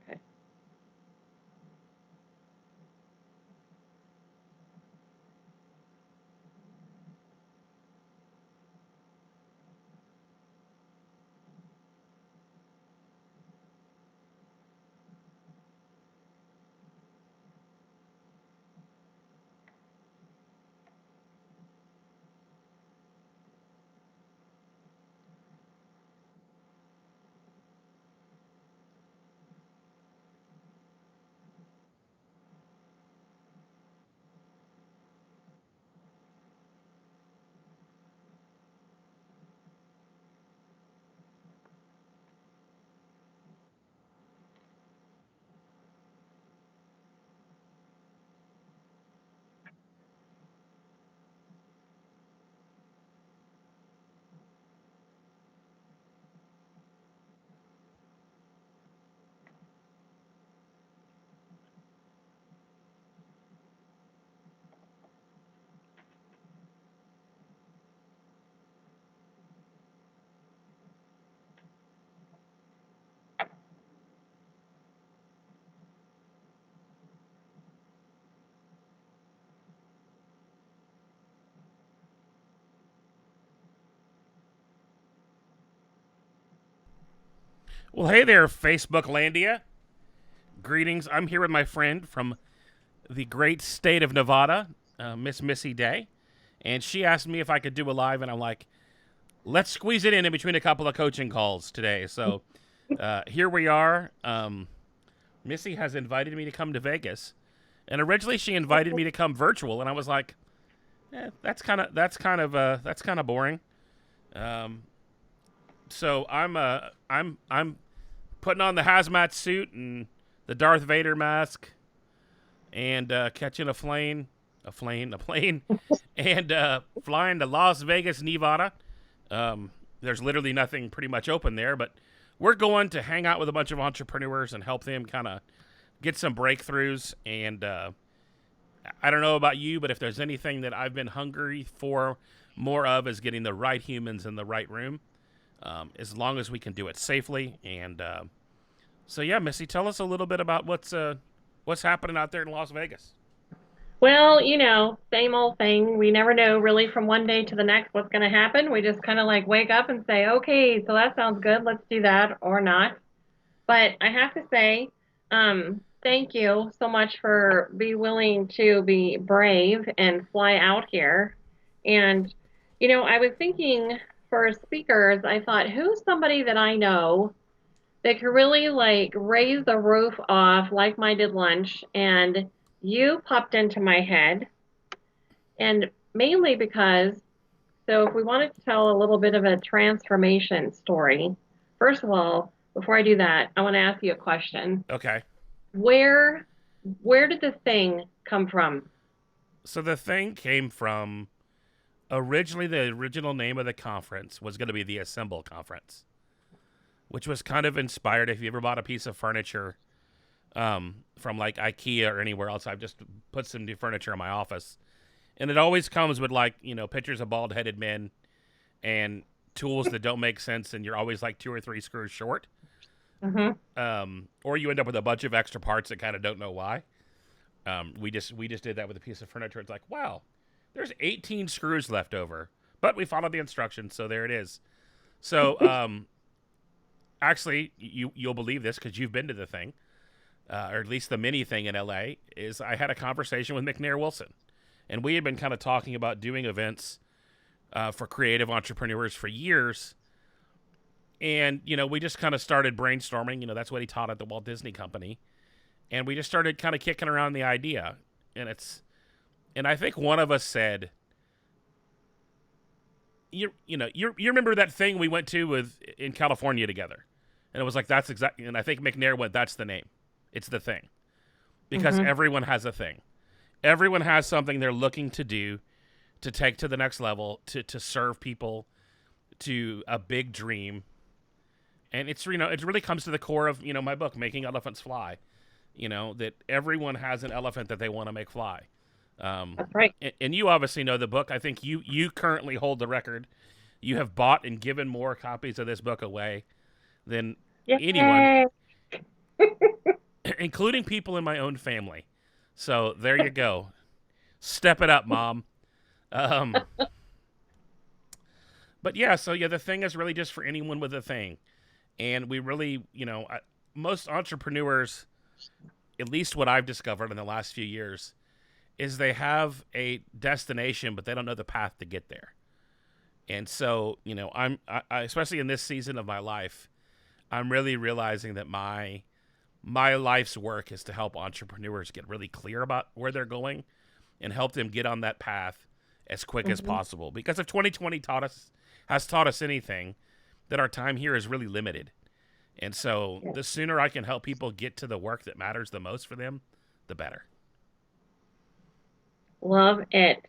Okay. Well, hey there, Facebook Landia. Greetings. I'm here with my friend from the great state of Nevada, Miss Missy Day. And she asked me if I could do a live, and I'm like, let's squeeze it in between a couple of coaching calls today. So here we are. Missy has invited me to come to Vegas. And originally she invited me to come virtual, and I was like, that's kind of boring. Um, so I'm putting on the hazmat suit and the Darth Vader mask and catching a plane, and flying to Las Vegas, Nevada. There's literally nothing pretty much open there, but we're going to hang out with a bunch of entrepreneurs and help them kind of get some breakthroughs. And I don't know about you, but if there's anything that I've been hungry for more of is getting the right humans in the right room, as long as we can do it safely. And so, yeah, Missy, tell us a little bit about what's happening out there in Las Vegas. Well, same old thing. We never know really from one day to the next what's going to happen. We just kind of like wake up and say, okay, so that sounds good. Let's do that or not. But I have to say, thank you so much for be willing to be brave and fly out here. And, I was thinking for speakers, I thought, who's somebody that I know that could really like raise the roof off like-minded lunch? And you popped into my head, and mainly because, so if we wanted to tell a little bit of a transformation story, first of all, before I do that, I want to ask you a question. Okay. Where where did the thing come from? So the thing came from originally the original name of the conference was going to be the Assemble Conference, which was kind of inspired. If you ever bought a piece of furniture from like IKEA or anywhere else, I've just put some new furniture in my office, and it always comes with like pictures of bald headed men and tools that don't make sense, and you're always like two or three screws short, Hmm. or you end up with a bunch of extra parts that kind of don't know why. We just did that with a piece of furniture. It's like, wow, there's 18 screws left over, but we followed the instructions, so there it is. So actually, you'll believe this because you've been to the thing, or at least the mini thing in LA. Is I had a conversation with McNair Wilson, and we had been kind of talking about doing events for creative entrepreneurs for years. And we just kind of started brainstorming. That's what he taught at the Walt Disney Company, and we just started kind of kicking around the idea. And and I think one of us said, you remember that thing we went to with in California together, and it was like that's exactly. And I think McNair went, that's the name. It's the thing because Hmm. everyone has a thing. Everyone has something they're looking to do to take to the next level, to serve people, to a big dream. And it really comes to the core of my book, Making Elephants Fly. That everyone has an elephant that they want to make fly. That's right. And you obviously know the book. I think you currently hold the record. You have bought and given more copies of this book away than anyone. Yay. including people in my own family. So there you go. Step it up, mom. Um, but yeah, so yeah, the thing is really just for anyone with a thing, and we really, most entrepreneurs, at least what I've discovered in the last few years, is they have a destination, but they don't know the path to get there. And so, especially in this season of my life, I'm really realizing that my life's work is to help entrepreneurs get really clear about where they're going and help them get on that path as quick as Hmm. possible. Because if 2020 has taught us anything, that our time here is really limited. And so Yeah. the sooner I can help people get to the work that matters the most for them, the better. Love it.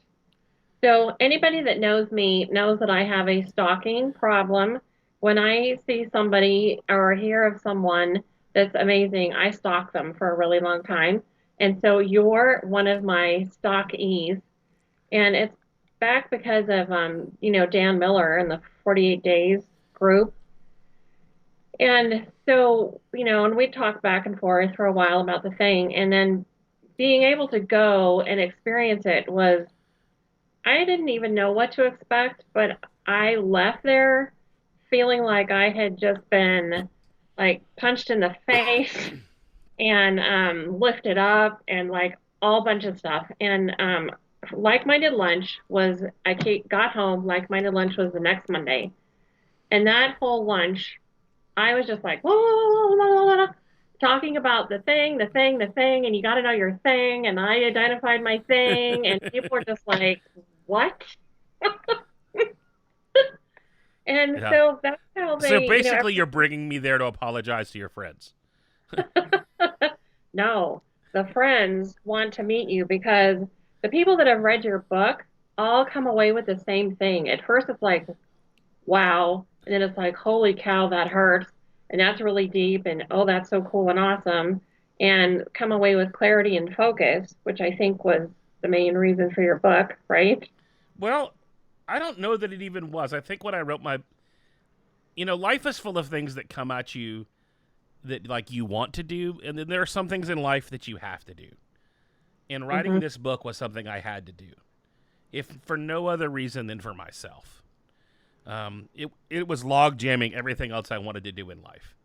So anybody that knows me knows that I have a stalking problem. When I see somebody or hear of someone that's amazing, I stalk them for a really long time. And so you're one of my stalkees. And it's back because of Dan Miller and the 48 Days group. And so, and we talked back and forth for a while about the thing. And then being able to go and experience it was, I didn't even know what to expect, but I left there feeling like I had just been like punched in the face and lifted up and like all bunch of stuff. And like-minded lunch was got home. Like-minded lunch was the next Monday, and that whole lunch I was just like talking about the thing, the thing, the thing, and you got to know your thing. And I identified my thing, and people were just like, "What?" And Yeah. so that's how So they, basically, you're bringing me there to apologize to your friends. no, the friends want to meet you because the people that have read your book all come away with the same thing. At first, it's like, wow. And then it's like, holy cow, that hurts. And that's really deep. And oh, that's so cool and awesome. And come away with clarity and focus, which I think was the main reason for your book, right? Well, I don't know that it even was. I think when I wrote life is full of things that come at you that like you want to do, and then there are some things in life that you have to do. And writing Hmm. this book was something I had to do, if for no other reason than for myself. It was log jamming everything else I wanted to do in life.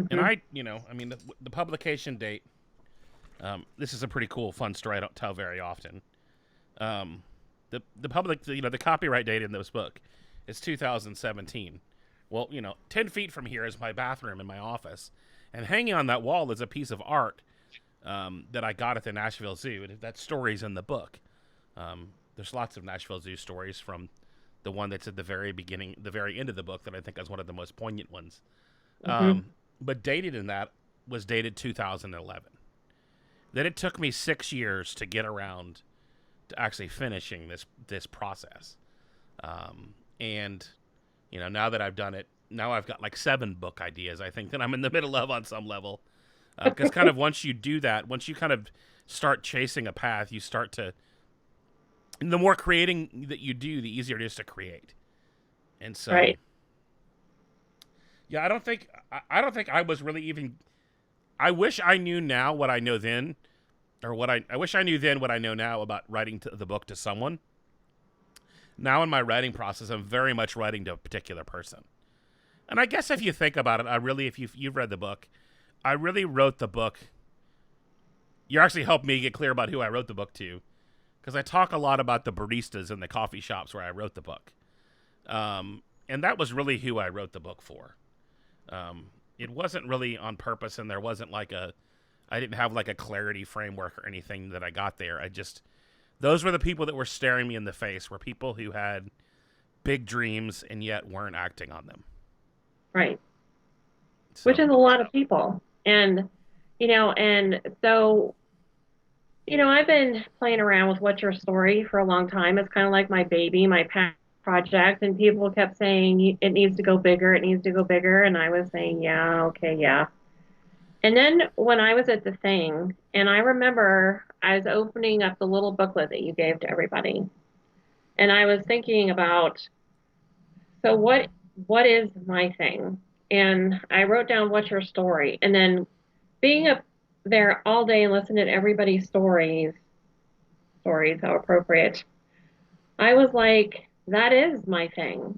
And Hmm. the publication date. This is a pretty cool, fun story I don't tell very often. Um, the copyright date in this book is 2017. Well, 10 feet from here is my bathroom in my office, and hanging on that wall is a piece of art that I got at the Nashville Zoo. And that story's in the book. There's lots of Nashville Zoo stories, from the one that's at the very beginning, the very end of the book, that I think is one of the most poignant ones. Hmm. But dated in that was dated 2011. Then it took me 6 years to get around to actually finishing this process. And now that I've done it, now I've got like 7 book ideas, I think, that I'm in the middle of on some level. Because kind of once you do that, once you kind of start chasing a path, you start to, and the more creating that you do, the easier it is to create. And so, Right. yeah, I don't think I was really even. I wish I knew now what I know then, or I wish I knew then what I know now about writing the book to someone. Now in my writing process, I'm very much writing to a particular person. And I guess if you think about it, if you've read the book, I really wrote the book. You actually helped me get clear about who I wrote the book to, because I talk a lot about the baristas in the coffee shops where I wrote the book, and that was really who I wrote the book for. It wasn't really on purpose, and there wasn't I didn't have like a clarity framework or anything that I got there. Those were the people that were staring me in the face, were people who had big dreams and yet weren't acting on them. Right. Which So is a lot of people. And so, I've been playing around with What's Your Story for a long time. It's kind of like my baby, my past project. And people kept saying it needs to go bigger, it needs to go bigger. And I was saying, yeah, okay, yeah. And then when I was at the thing, and I remember I was opening up the little booklet that you gave to everybody, and I was thinking about, so what is my thing? And I wrote down What's Your Story? And then being a there all day and listen to everybody's stories, how appropriate. I was like, that is my thing.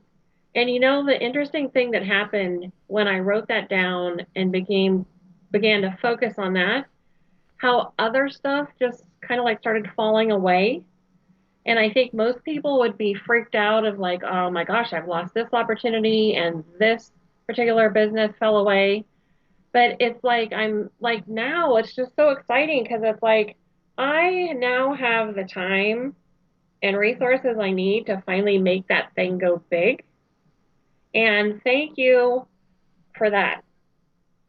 And the interesting thing that happened when I wrote that down and began to focus on that, how other stuff just kind of like started falling away. And I think most people would be freaked out of like, oh my gosh, I've lost this opportunity and this particular business fell away. But it's like I'm like now it's just so exciting because it's like I now have the time and resources I need to finally make that thing go big. And thank you for that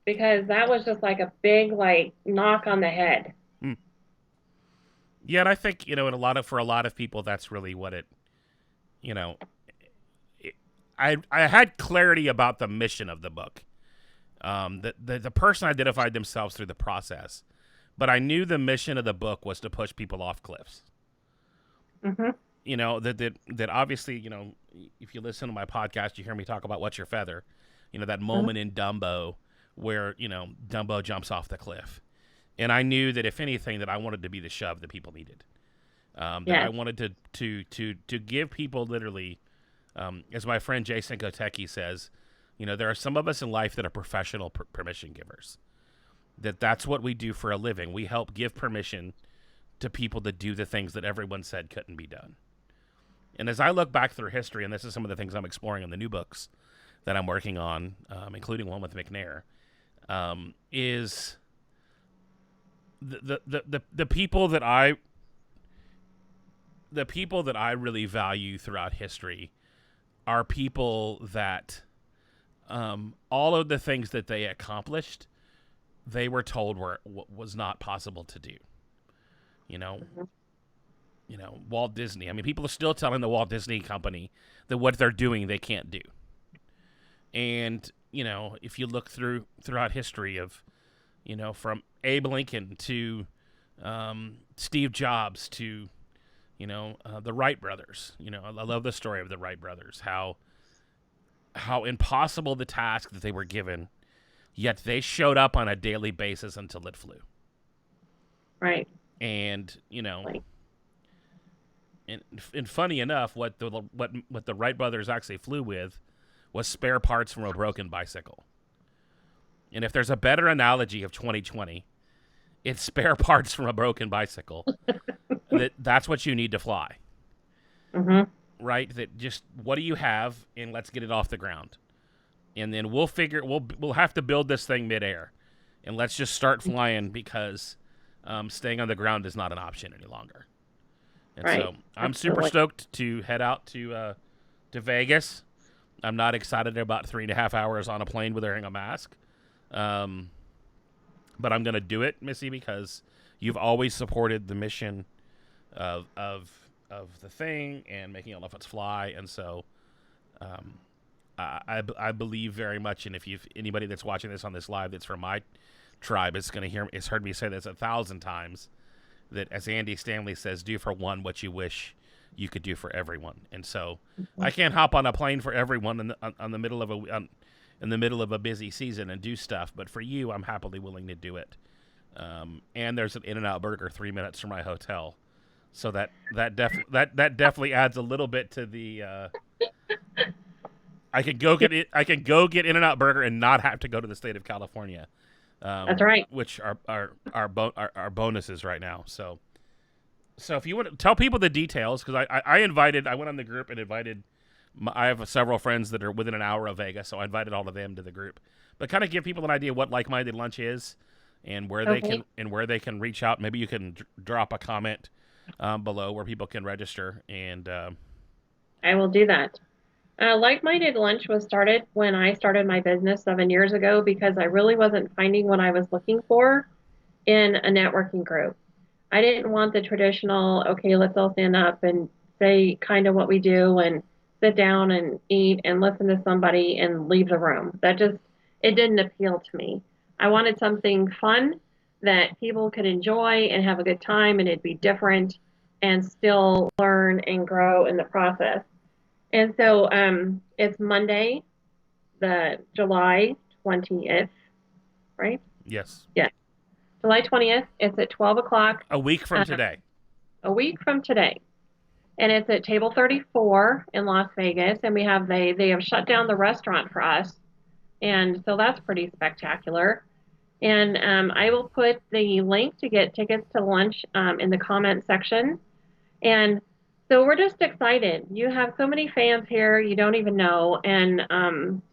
because that was just like a big like knock on the head. Hmm. Yeah, and I think in for a lot of people, that's really what it. You know, it, I had clarity about the mission of the book. The person identified themselves through the process, but I knew the mission of the book was to push people off cliffs. Hmm. That obviously, if you listen to my podcast, you hear me talk about What's Your Feather. That moment in Dumbo where Dumbo jumps off the cliff, and I knew that if anything, that I wanted to be the shove that people needed. That I Yes. wanted to give people literally, as my friend Jason Kotecki says, there are some of us in life that are professional permission givers. That's what we do for a living. We help give permission to people to do the things that everyone said couldn't be done. And as I look back through history, and this is some of the things I'm exploring in the new books that I'm working on, including one with McNair, is the people that I really value throughout history are people that all of the things that they accomplished, they were told was not possible to do. You know, Hmm. Walt Disney. I mean, people are still telling the Walt Disney Company that what they're doing they can't do. And if you look throughout history of, from Abe Lincoln to Steve Jobs to, the Wright brothers. I love the story of the Wright brothers. How impossible the task that they were given, yet they showed up on a daily basis until it flew. Right. And Like, and funny enough, what the Wright brothers actually flew with was spare parts from a broken bicycle. And if there's a better analogy of 2020, it's spare parts from a broken bicycle. That's what you need to fly, hmm. right? That just what do you have, and let's get it off the ground, and then we'll have to build this thing midair, and let's just start flying because staying on the ground is not an option any longer. And Right. so I'm super Absolutely. stoked to head out to Vegas. I'm not excited about 3.5 hours on a plane with wearing a mask. Um, but I'm gonna do it, Missy, because you've always supported the mission of the thing and making elephants fly, and so um, I believe very much. And if you've anybody that's watching this on this live that's from my tribe, it's heard me say this 1,000 times. That as Andy Stanley says, do for one what you wish you could do for everyone. And so I can't hop on a plane for everyone on the middle of in the middle of a busy season and do stuff. But for you, I'm happily willing to do it. And there's an In-N-Out Burger 3 minutes from my hotel, so that definitely adds a little bit to the. I can go get it. I can go get In-N-Out Burger and not have to go to the state of California, That's right. which are bonuses right now. So if you want to tell people the details, because I went on the group and invited. I have several friends that are within an hour of Vegas, so I invited all of them to the group. But kind of give people an idea what like-minded lunch is, and Okay. where they can reach out. Maybe you can drop a comment below where people can register. And I will do that. Like-minded lunch was started when I started my business 7 years ago because I really wasn't finding what I was looking for in a networking group. I didn't want the traditional, okay, let's all stand up and say kind of what we do and sit down and eat and listen to somebody and leave the room. It didn't appeal to me. I wanted something fun that people could enjoy and have a good time and it'd be different and still learn and grow in the process. And so it's Monday, the July 20th, right? yes, Yeah. July 20th. It's at 12 o'clock, A week from uh, today. a week from today. And it's at Table 34 in Las Vegas. And they have shut down the restaurant for us. And so that's pretty spectacular. And I will put the link to get tickets to lunch in the comment section. And so we're just excited. You have so many fans here you don't even know. And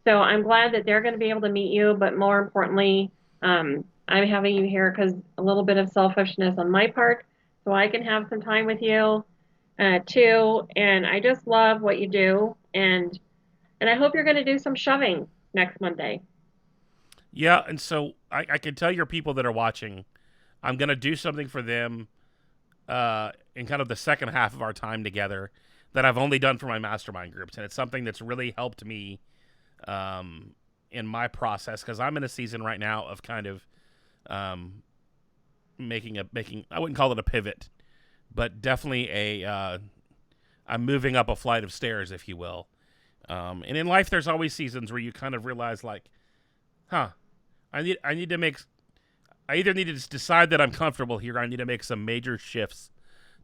so I'm glad that they're going to be able to meet you. But more importantly, I'm having you here because a little bit of selfishness on my part, so I can have some time with you too. And I just love what you do. And I hope you're going to do some shoving next Monday. Yeah, and so I can tell your people that are watching, I'm gonna do something for them in kind of the second half of our time together that I've only done for my mastermind groups, and it's something that's really helped me in my process because I'm in a season right now of kind of um, making I wouldn't call it a pivot, but definitely I'm moving up a flight of stairs, if you will. And in life, there's always seasons where you kind of realize, like, huh, I need to make. I either need to decide that I'm comfortable here. Or I need to make some major shifts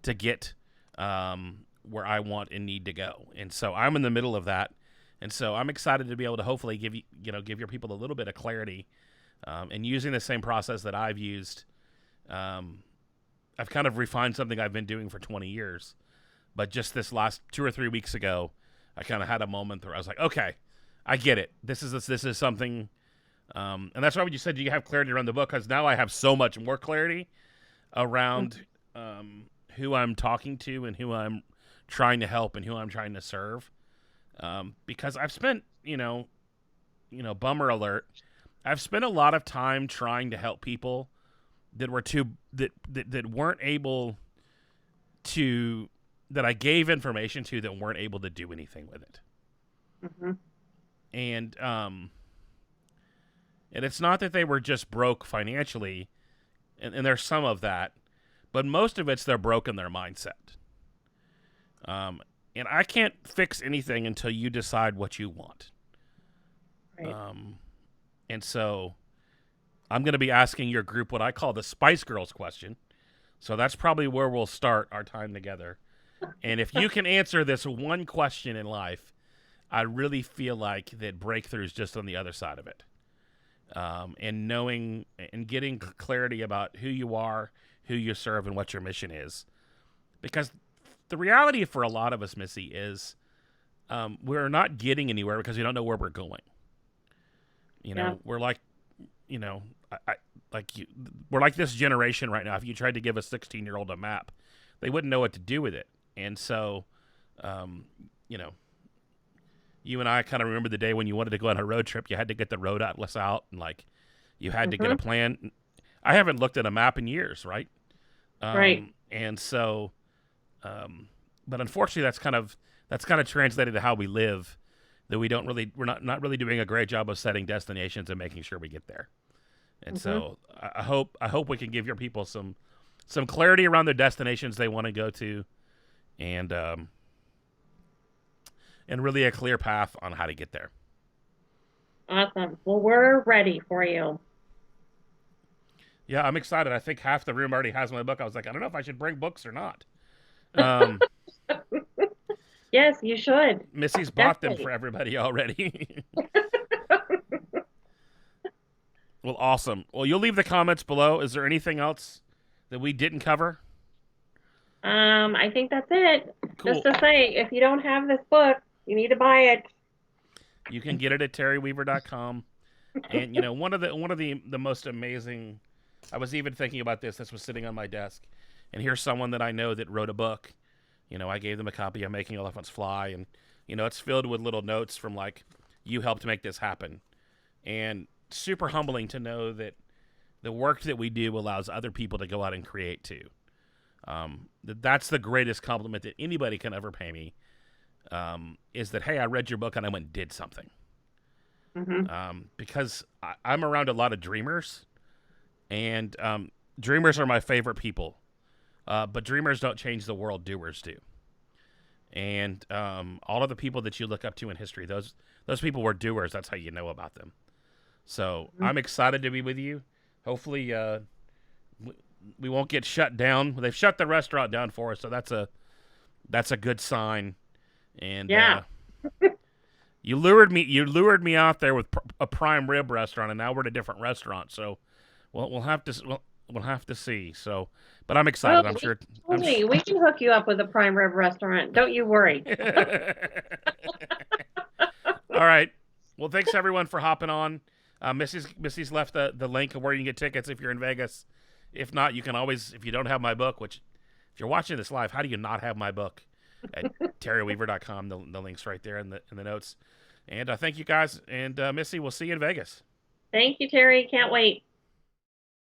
to get where I want and need to go. And so I'm in the middle of that. And so I'm excited to be able to hopefully give your people a little bit of clarity, and using the same process that I've used. I've kind of refined something I've been doing for 20 years, but just this last 2 or 3 weeks ago, I kind of had a moment where I was like, okay, I get it. This is something, and that's why when you said you have clarity around the book, because now I have so much more clarity around who I'm talking to and who I'm trying to help and who I'm trying to serve. Because I've spent, bummer alert. I've spent a lot of time trying to help people that were that weren't able to that I gave information to that weren't able to do anything with it. Hmm. And and it's not that they were just broke financially, and there's some of that, but most of it's they're broke in their mindset. Um, and I can't fix anything until you decide what you want. Right. Um, and so I'm going to be asking your group what I call the Spice Girls question. So that's probably where we'll start our time together. And if you can answer this one question in life, I really feel like that breakthrough's just on the other side of it. And knowing and getting clarity about who you are, who you serve, and what your mission is. Because the reality for a lot of us, Missy, is we're not getting anywhere because we don't know where we're going. Yeah. We're like, you know, we're like this generation right now. If you tried to give a 16-year-old a map, they wouldn't know what to do with it. And so, um, you know, you and I kind of remember the day when you wanted to go on a road trip. You had to get the road atlas out, and like, you had to get Hmm. a plan. I haven't looked at a map in years, right? Right. And so, but unfortunately, that's kind of translated to how we live. That we're not really doing a great job of setting destinations and making sure we get there. And Hmm. so I hope we can give your people some clarity around their destinations they want to go to, and and really a clear path on how to get there. Awesome. Well, we're ready for you. Yeah, I'm excited. I think half the room already has my book. I was like, I don't know if I should bring books or not. Um, Yes, you should. Missy's bought them for Definitely. everybody already. Well, awesome. Well, you'll leave the comments below. Is there anything else that we didn't cover? I think that's it. Just Cool. to say, if you don't have this book, you need to buy it. You can get it at terryweaver.com. And one of the most amazing. I was even thinking about this. This was sitting on my desk, and here's someone that I know that wrote a book. I gave them a copy of Making Elephants Fly, and it's filled with little notes from like, you helped make this happen, and super humbling to know that the work that we do allows other people to go out and create too. That's the greatest compliment that anybody can ever pay me. Is that, hey, I read your book and I went and did something. Hmm. Because I'm around a lot of dreamers, and dreamers are my favorite people. But dreamers don't change the world; doers do. And all of the people that you look up to in history, those people were doers. That's how you know about them. So Hmm. I'm excited to be with you. Hopefully, we won't get shut down. They've shut the restaurant down for us, so that's a good sign. And Yeah. you lured me out there with a prime rib restaurant, and now we're at a different restaurant. So we'll have to we'll have to see. So, but I'm Oh, excited. I'm we, sure. totally. We can hook you up with a prime rib restaurant. Don't you worry. All right. Well, thanks everyone for hopping on. Missy's left the link of where you can get tickets if you're in Vegas. If not, you can always, if you don't have my book, which if you're watching this live, how do you not have my book? At terryweaver.com. The link's right there in the notes. And thank you guys. And Missy, we'll see you in Vegas. Thank you, Terry. Can't wait.